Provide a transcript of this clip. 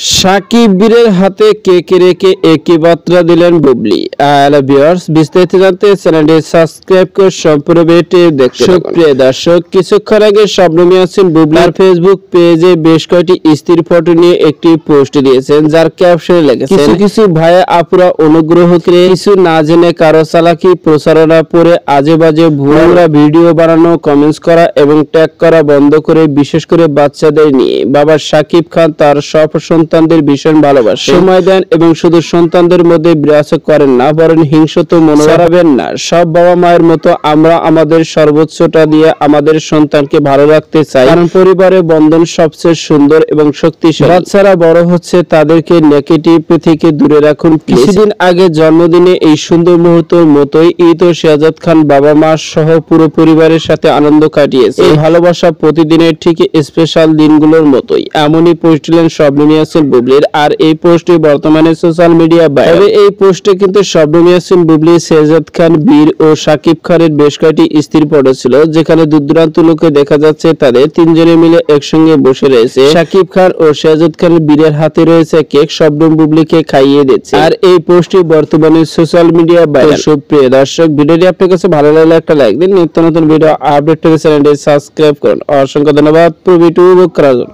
সাকিবের হাতে কেক রেখে একই বার্তা দিলেন বুবলি। হ্যালো ভিউয়ার্স, বিস্তারিত জানতে চ্যানেলটি সাবস্ক্রাইব করে সম্পূর্ণ ভিডিওটি দেখতে থাকুন। প্রিয় দর্শক, কিছুক্ষণ আগে শবনম ইয়াসমিন বুবলির ফেসবুক পেজে বেশ কয়েকটি স্ত্রীর ফটো নিয়ে একটি পোস্ট দিয়েছেন, যার ক্যাপশনে লিখেছেন, কিছু ভাইয়া আপুরা অনুগ্রহ করে কিছু না জেনে কারো চালাকি প্রচারণা করে আজে বাজে ভুয়া ভিডিও বানানো, কমেন্টস করা এবং ট্যাগ করা বন্ধ করে বিশেষ করে বাচ্চাদের নিয়ে। বাবা সাকিব খান তার সব সন্তানদের ভীষণ ভালোবাসেন, সময় দেন এবং শুধু সন্তানদের মধ্যে বিরাজ করেন না, বরং হিংসত মনোভাব হারাবেন না। সব বাবা মায়ের মতো আমরা আমাদের সর্বোচ্চটা দিয়ে আমাদের সন্তানকে ভালো রাখতে চাই, কারণ পরিবারের বন্ধন সবচেয়ে সুন্দর এবং শক্তিশালী। বাচ্চারা বড় হচ্ছে, তাদেরকে নেগেটিভ থেকে দূরে রাখুন। কিছুদিন আগে জন্মদিনে এই সুন্দর মুহূর্তের মতোই ঈদ ও শাহজাদ খান বাবা মা সহ পুরো পরিবারের সাথে আনন্দ কাটিয়েছে। এই ভালোবাসা প্রতিদিনের ঠিক স্পেশাল দিনগুলোর মতোই। এমনই পোস্ট দিলেন শবনম ইয়াসমিন বুবলির। আর এই পোস্টে বর্তমানে সোশ্যাল মিডিয়া তবে এই পোস্টে কিন্তু শবনম ইয়াসমিন বুবলি, শাহজাদ খান, বীর ও সাকিব খানের বেশ কয়েকটি স্ত্রীর ফটো ছিল, যেখানে দূর দূরান্ত লোকে দেখা যাচ্ছে তাদের তিনজনে মিলে একসঙ্গে বসে রয়েছে। সাকিব খান ও শাহজাদ খানের বীরের হাতে রয়েছে কেক, শবনম বুবলিকে খাইয়ে দিচ্ছে। আর এই পোস্টটি বর্তমানে সোশ্যাল মিডিয়া ভাইরাল। সুপ্রিয় দর্শক, ভিডিওটি আপনার কাছে ভালো লাগলে একটা লাইক দিন। নিত্য নতুন ভিডিও আপডেট পেতে চ্যানেলটি সাবস্ক্রাইব করুন। অসংখ্য ধন্যবাদ পুরো ভিডিও করার জন্য।